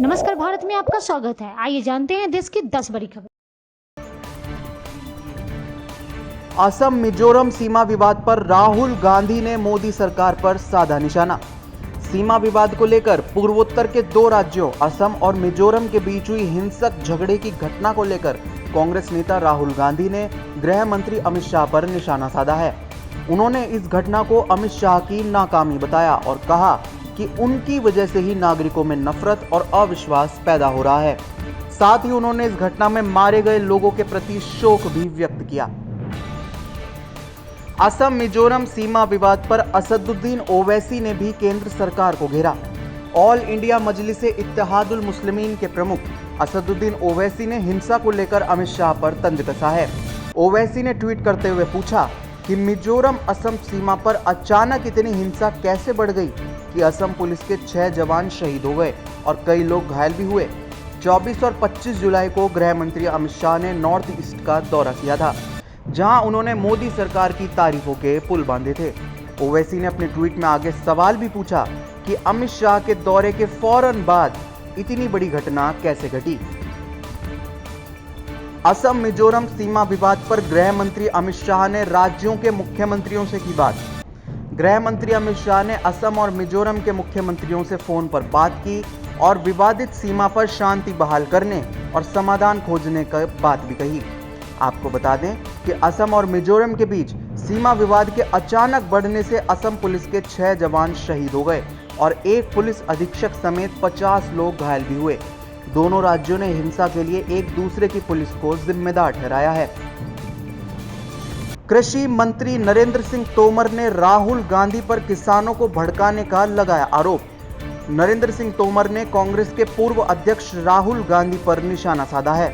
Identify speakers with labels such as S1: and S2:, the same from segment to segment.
S1: नमस्कार, भारत में आपका स्वागत है। आइए जानते हैं देश की 10 बड़ी खबर।
S2: असम मिजोरम सीमा विवाद पर राहुल गांधी ने मोदी सरकार पर साधा निशाना। सीमा विवाद को लेकर पूर्वोत्तर के दो राज्यों असम और मिजोरम के बीच हुई हिंसक झगड़े की घटना को लेकर कांग्रेस नेता राहुल गांधी ने गृह मंत्री अमित शाह पर निशाना साधा है। उन्होंने इस घटना को अमित शाह की नाकामी बताया और कहा कि उनकी वजह से ही नागरिकों में नफरत और अविश्वास पैदा हो रहा है। साथ ही उन्होंने इस घटना में मारे गए लोगों के प्रति शोक भी व्यक्त किया। असम मिजोरम सीमा विवाद पर असदुद्दीन ओवैसी ने भी केंद्र सरकार को घेरा। ऑल इंडिया मजलिस इत्तेहादुल मुस्लिमीन के प्रमुख असदुद्दीन ओवैसी ने हिंसा को लेकर अमित शाह पर तंज कसा है। ओवैसी ने ट्वीट करते हुए पूछा कि मिजोरम असम सीमा पर अचानक इतनी हिंसा कैसे बढ़ गई कि असम पुलिस के 6 जवान शहीद हो गए और कई लोग घायल भी हुए। 24 और 25 जुलाई को गृह मंत्री अमित शाह ने नॉर्थ ईस्ट का दौरा किया था, जहां उन्होंने मोदी सरकार की तारीफों के पुल बांधे थे। ओवैसी ने अपने ट्वीट में आगे सवाल भी पूछा कि अमित शाह के दौरे के फौरन बाद इतनी बड़ी घटना कैसे घटी। असम मिजोरम सीमा विवाद पर गृह मंत्री अमित शाह ने राज्यों के मुख्यमंत्रियों से की बात। गृह मंत्री अमित शाह ने असम और मिजोरम के मुख्यमंत्रियों से फोन पर बात की और विवादित सीमा पर शांति बहाल करने और समाधान खोजने की बात भी कही। आपको बता दें कि असम और मिजोरम के बीच सीमा विवाद के अचानक बढ़ने से असम पुलिस के 6 जवान शहीद हो गए और एक पुलिस अधीक्षक समेत 50 लोग घायल भी हुए। दोनों राज्यों ने हिंसा के लिए एक दूसरे की पुलिस को जिम्मेदार ठहराया है। कृषि मंत्री नरेंद्र सिंह तोमर ने राहुल गांधी पर किसानों को भड़काने का लगाया आरोप। नरेंद्र सिंह तोमर ने कांग्रेस के पूर्व अध्यक्ष राहुल गांधी पर निशाना साधा है।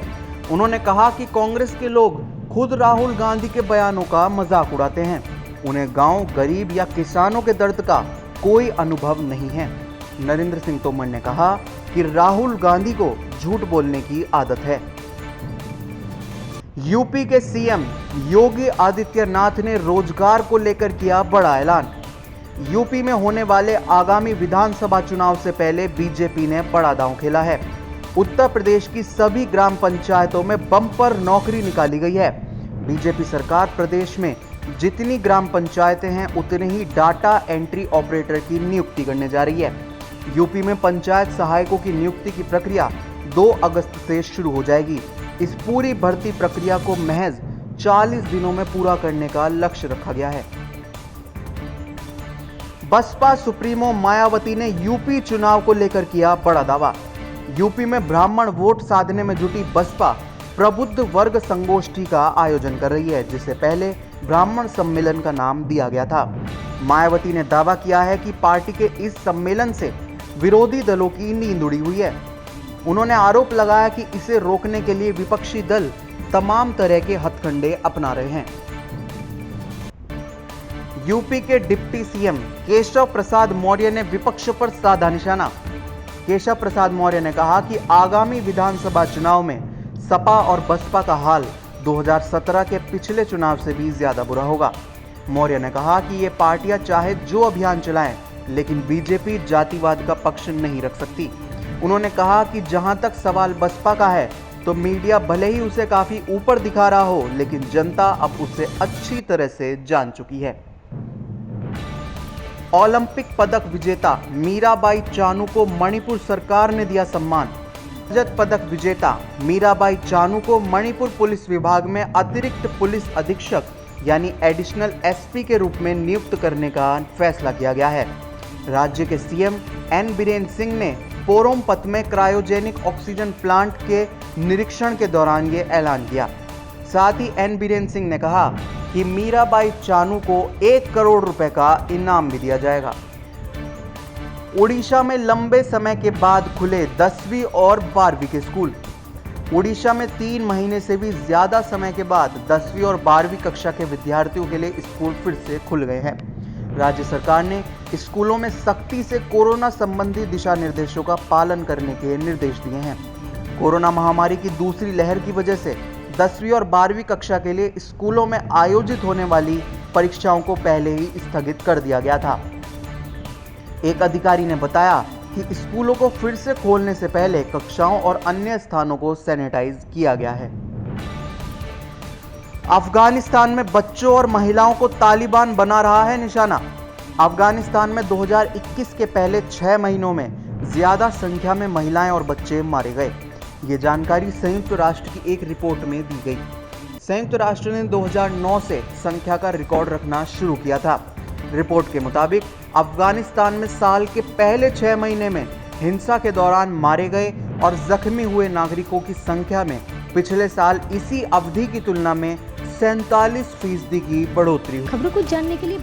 S2: उन्होंने कहा कि कांग्रेस के लोग खुद राहुल गांधी के बयानों का मजाक उड़ाते हैं। उन्हें गांव, गरीब या किसानों के दर्द का कोई अनुभव नहीं है। नरेंद्र सिंह तोमर ने कहा कि राहुल गांधी को झूठ बोलने की आदत है। यूपी के सीएम योगी आदित्यनाथ ने रोजगार को लेकर किया बड़ा ऐलान। यूपी में होने वाले आगामी विधानसभा चुनाव से पहले बीजेपी ने बड़ा दांव खेला है। उत्तर प्रदेश की सभी ग्राम पंचायतों में बम्पर नौकरी निकाली गई है। बीजेपी सरकार प्रदेश में जितनी ग्राम पंचायतें हैं उतने ही डाटा एंट्री ऑपरेटर की नियुक्ति करने जा रही है। यूपी में पंचायत सहायकों की नियुक्ति की प्रक्रिया 2 अगस्त से शुरू हो जाएगी। इस पूरी भर्ती प्रक्रिया को महज 40 दिनों में पूरा करने का लक्ष्य रखा गया है। बसपा सुप्रीमो मायावती ने यूपी चुनाव को लेकर किया बड़ा दावा। यूपी में ब्राह्मण वोट साधने में जुटी बसपा प्रबुद्ध वर्ग संगोष्ठी का आयोजन कर रही है, जिसे पहले ब्राह्मण सम्मेलन का नाम दिया गया था। मायावती ने दावा किया है कि पार्टी के इस सम्मेलन से विरोधी दलों की नींद उड़ी हुई है। उन्होंने आरोप लगाया कि इसे रोकने के लिए विपक्षी दल तमाम तरह के हथकंडे अपना रहे हैं। यूपी के डिप्टी सीएम केशव प्रसाद मौर्य ने विपक्ष पर साधा निशाना। केशव प्रसाद मौर्य ने कहा कि आगामी विधानसभा चुनाव में सपा और बसपा का हाल 2017 के पिछले चुनाव से भी ज्यादा बुरा होगा। मौर्य ने कहा कि ये पार्टियां चाहे जो अभियान चलाएं, लेकिन बीजेपी जातिवाद का पक्ष नहीं रख सकती। उन्होंने कहा कि जहां तक सवाल बसपा का है तो मीडिया भले ही उसे काफी ऊपर दिखा रहा हो, लेकिन जनता अब उसे अच्छी तरह से जान चुकी है। ओलंपिक पदक विजेता मीराबाई चानू को मणिपुर सरकार ने दिया सम्मान। रजत पदक विजेता मीराबाई चानू को मणिपुर पुलिस विभाग में अतिरिक्त पुलिस अधीक्षक यानी एडिशनल एसपी के रूप में नियुक्त करने का फैसला किया गया है। राज्य के सीएम एन बीरेन सिंह ने पोरोमपत में क्रायोजेनिक ऑक्सीजन प्लांट के निरीक्षण के दौरान ये ऐलान किया। साथ ही एन बीरेन सिंह ने कहा कि मीराबाई चानू को 1 करोड़ रुपए का इनाम भी दिया जाएगा। ओडिशा में लंबे समय के बाद खुले 10वीं और 12वीं के स्कूल। ओडिशा में 3 महीने से भी ज्यादा समय के बाद 10वीं और 12वीं कक्षा के विद्यार्थियों के लिए स्कूल फिर से खुल गए हैं। राज्य सरकार ने स्कूलों में सख्ती से कोरोना संबंधी दिशा निर्देशों का पालन करने के निर्देश दिए हैं। कोरोना महामारी की दूसरी लहर की वजह से 10वीं और 12वीं कक्षा के लिए स्कूलों में आयोजित होने वाली परीक्षाओं को पहले ही स्थगित कर दिया गया था। एक अधिकारी ने बताया कि स्कूलों को फिर से खोलने से पहले कक्षाओं और अन्य स्थानों को सैनिटाइज किया गया है। अफगानिस्तान में बच्चों और महिलाओं को तालिबान बना रहा है निशाना। अफगानिस्तान में 2021 के पहले 6 महीनों में ज्यादा संख्या में महिलाएं और बच्चे मारे गए। ये जानकारी संयुक्त राष्ट्र की एक रिपोर्ट में दी गई। संयुक्त राष्ट्र ने 2009 से संख्या का रिकॉर्ड रखना शुरू किया था। रिपोर्ट के मुताबिक अफगानिस्तान में साल के पहले 6 महीने में हिंसा के दौरान मारे गए और जख्मी हुए नागरिकों की संख्या में पिछले साल इसी अवधि की तुलना में 47% की बढ़ोतरी हुई।
S1: खबरों को जानने के लिए